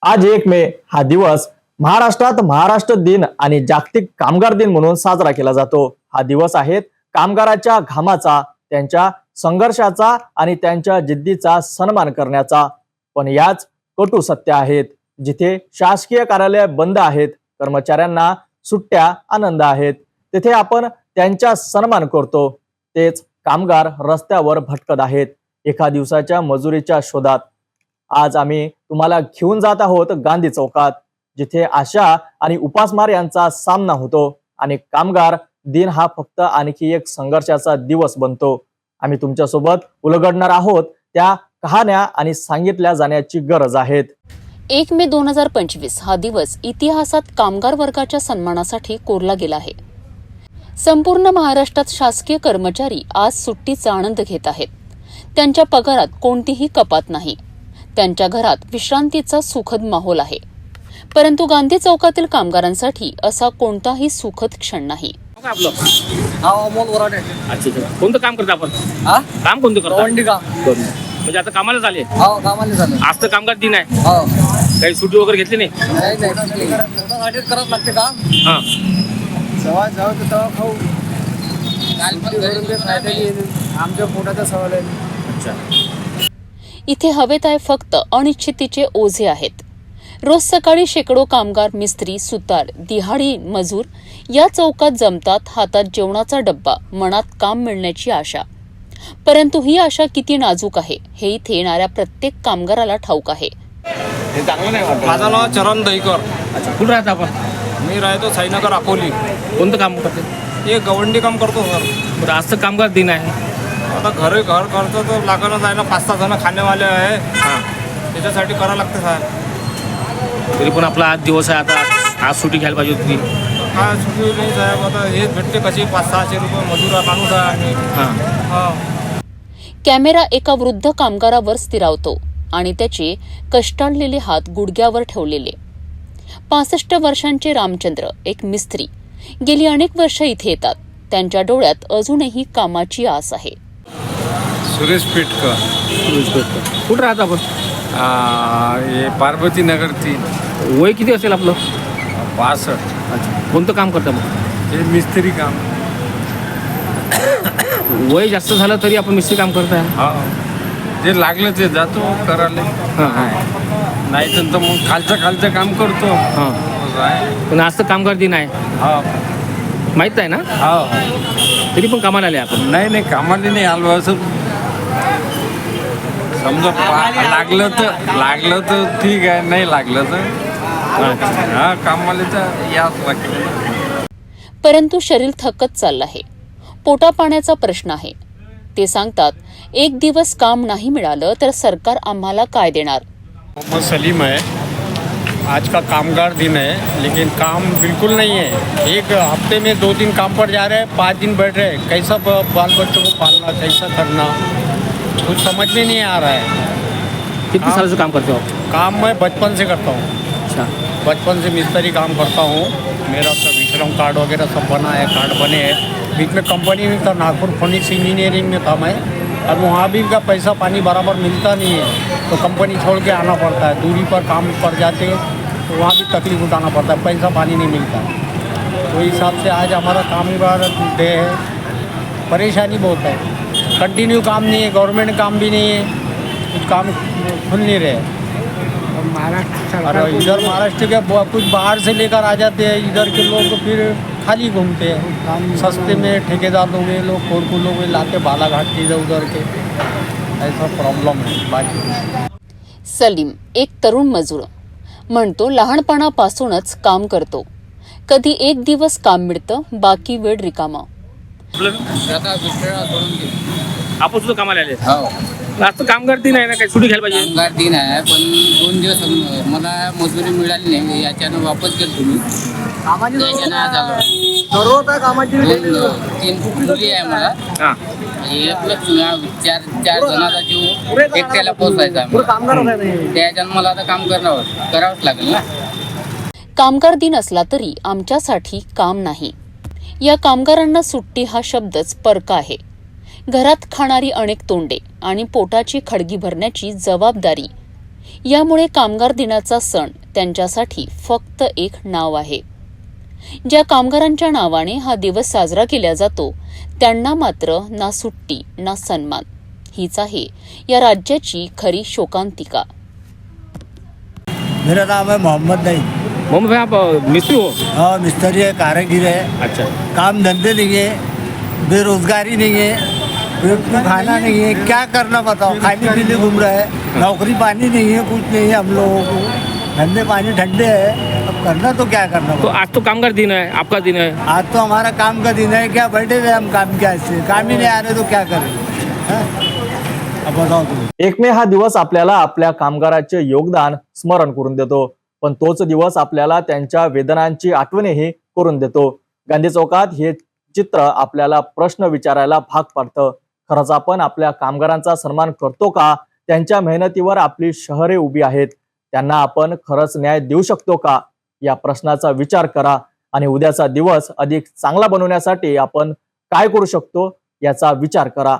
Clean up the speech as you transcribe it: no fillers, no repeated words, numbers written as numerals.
आज 1 मे हा दिवस महाराष्ट्रात महाराष्ट्र दिन आणि जागतिक कामगार दिन म्हणून साजरा केला जातो। हा दिवस आहे कामगाराच्या घामाचा, त्यांच्या संघर्षाचा आणि त्यांच्या जिद्दीचा सन्मान करण्याचा। पण याच कटू सत्य आहेत, जिथे शासकीय कार्यालय बंद आहेत, कर्मचाऱ्यांना सुट्ट्या आनंद आहेत, तिथे आपण त्यांचा सन्मान करतो। तेच कामगार रस्त्यावर भटकत आहेत एका दिवसाच्या मजुरीच्या शोधात। आज आम्ही तुम्हाला घेऊन जात आहोत गांधी चौकात, जिथे आशा आणि उपासमार यांचा सामना होतो आणि कामगार दिन हा फक्त आणखी एक संघर्षाचा दिवस बनतो। आम्ही तुमच्या सोबत उलगडणार आहोत त्या कहाण्या आणि सांगितल्या जाण्याची गरज आहेत। 1 मे 2025 हा दिवस इतिहासात कामगार वर्गाच्या सन्मानासाठी कोरला गेला आहे। संपूर्ण महाराष्ट्रात शासकीय कर्मचारी आज सुट्टीचा आनंद घेत आहेत। त्यांच्या पगारात कोणतीही कपात नाही, त्यांच्या घरात विश्रांतीचा सुखद माहोल आहे। परंतु गांधी चौकातील कामगारांसाठी असा कोणताही सुखद क्षण नाही। कोणतं काम करता आपण? काम कोणतं करता? गवंडी काम म्हणजे आता कामाला झाले? हो, कामाला झालं। आज तर कामगार दिन आहे, हो, काही सुट्टी वगैरे घेतली नाही? नाही करत लागते काम। हा, जेव्हा जाऊ तर तेव्हा खाऊ, आमच्या पोटाचा सवाल आहे। अच्छा। इथे हवेत आहे फक्त अनिश्चितीचे ओझे आहेत। रोज सकाळी शेकडो कामगार, मिस्त्री, सुतार, दिहाडी मजूर या चौकात जमतात, हातात जेवणाचा डब्बा, मनात काम मिळण्याची आशा। परंतु ही आशा किती नाजूक आहे हे इथे येणाऱ्या प्रत्येक कामगाराला ठाऊक आहे। हे चांगलं नाही वाटत। माझं नाव चरण दहीकर। अच्छा, कुठं राहता आपण? मी राहतो साईनगर अकोली। कोणतं काम करते? हे गवंडी काम करतो सर। बरं, आज तर कामगार दिन आहे। आता घर करतो तर लागणच आहे ना, 5-6 जण खाणेवाले आहे, हा, त्याच्यासाठी करावं लागतं सर। तरी पण आपला आज दिवस आहे, आता आज सुट्टी घ्यायला पाहिजे होती। काय सुट्टी नाही साहेब, आता हेच भेटते कशी 500-600 रुपये मजूर माणूस आहे आम्ही। हा, हा, कॅमेरा एका वृद्ध कामगारावर स्थिरावतो आणि त्याचे कष्टाळलेले हात गुडघ्यावर ठेवलेले 65 वर्षांचे रामचंद्र, एक मिस्त्री, गेली अनेक वर्ष इथे येतात। त्यांच्या डोळ्यात अजूनही कामाची आस आहे। सुरेश पेटकर। कुठं राहता आपण? हे पार्वती नगर 3। वय किती असेल आपलं? 62। अच्छा, कोणतं काम करता मग? हे मिस्त्री काम। वय जास्त झालं तरी आपण मिस्त्री काम करताय? हा, जे लागलं ते जातो करायला। हां हां, नाही तर मग खालचं काम करतो। हां, पण आज तर कामगार दिन आहे, हा माहीत आहे ना? हा, तरी पण कामाला आले आपण? नाही कामाला नाही आलो, असं समजा लागलं तर ठीक आहे, नाही लागलं तर हा कामाला तर याच लागतं। परंतु शरीर थकत चाललं आहे, पोटा पाण्याचा प्रश्न आहे। ते सांगतात, एक दिवस काम नाही मिळालं तर सरकार आम्हाला काय देणार? मोहम्मद सलीम है। आज का कामगार दिन है, लेकिन काम बिल्कुल नहीं है। एक हफ्ते में 2 दिन काम पर जा रहे हैं, 5 दिन बैठ रहे हैं। कैसा बाल बच्चों को पालना, कैसा करना, कुछ समझ में नहीं आ रहा है। कितने साल से काम करते हो? काम मैं बचपन से करता हूँ। अच्छा, बचपन से मिस्त्री काम करता हूँ। मेरा सब विश्राम कार्ड वगैरह सब बना है, कार्ड बने हैं। बीच में कंपनी में था, नागपुर फोनिक्स इंजीनियरिंग में था मैं। अब वहाँ भी का पैसा पानी बराबर मिलता नहीं है, तो कंपनी छोड़ के आना पड़ता है। दूरी पर काम पर जाते तो वहाँ भी तकलीफ उठाना पड़ता है, पैसा पानी नहीं मिलता। तो हिसाब से आज हमारा कामगार डे है। परेशानी बहुत है, कंटिन्यू काम नहीं है, गवर्नमेंट काम भी नहीं है, कुछ काम खुल नहीं रहे। और इधर महाराष्ट्र के कुछ बाहर से लेकर आ जाते हैं, इधर के लोग फिर खाली घूमते हैं। सस्ते में ठेकेदार लोग ये लोग कोरकू लोग लाते बालाघाट के इधर उधर के, ऐसा प्रॉब्लम है। बाकी सलीम एक तरुण मजूर म्हणतो, लहानपणापासूनच काम करतो, कधी एक दिवस काम मिळतं, बाकी वेळ रिकामा। आपण सुद्धा कामाला आले? हो, आज तर कामगार दिन आहे ना, काही सुट्टी घ्यायला पाहिजे? कामगार दिन आहे, पण 2 दिवस मला मजुरी मिळाली नाही, याच्यानं वापस गेलो तुम्ही। याच्यानं आज आलो। 3 मुली आहे मला, हां, एकच 4 जणांचा जीव एकट्याला पोचायचा आहे। त्याच्यानं मला आता काम करावंच लागेल ना। कामगार दिन असला तरी आमच्यासाठी काम नाही। या कामगारांना सुट्टी हा शब्दच परका आहे। घरात खाणारी अनेक तोंडे आणि पोटाची खळगी भरण्याची जबाबदारी यामुळे कामगार दिनाचा सण त्यांच्यासाठी फक्त एक नाव आहे. ज्या कामगारांच्या नावाने हा दिवस साजरा केला जातो त्यांना मात्र ना सुट्टी ना सन्मान. हीच आहे या राज्याची खरी शोकांतिका. मेरा नाम है मोहम्मद नईम। मोहम्मद भाई आप मिस्त्री हो? हाँ, मिस्त्री है, कारीगर है। अच्छा, काम धंधे नहीं है, बेरोजगारी नहीं है, पेट में खाना नहीं है, क्या करना बताओ? खाने पीने घूम रहे हैं, नौकरी पानी नहीं है, कुछ नहीं है हम लोगों को। धंधे पानी ठंडे है, अब करना तो क्या करना तो आज तो कामगार दिन है, आपका दिन है. आज तो हमारा काम का दिन है, क्या बैठे हुए हम काम क्या से काम ही नहीं आ रहे तो क्या करें? हाँ? अब बताओ तुम्हें। 1 मे हा दिवस आपल्याला आपल्या कामगाराचे योगदान स्मरण करून देतो, पण तोच दिवस आपल्याला त्यांच्या वेदनांची आठवणही करून देतो. गांधी चौकात हे चित्र आपल्याला प्रश्न विचारायला भाग पाडतं. खरंच आपण आपल्या कामगारांचा सन्मान करतो का? त्यांच्या मेहनतीवर आपली शहरे उभी आहेत, त्यांना आपण खरंच न्याय देऊ शकतो का? या प्रश्नाचा विचार करा आणि उद्याचा दिवस अधिक चांगला बनवण्यासाठी आपण काय करू शकतो याचा विचार करा.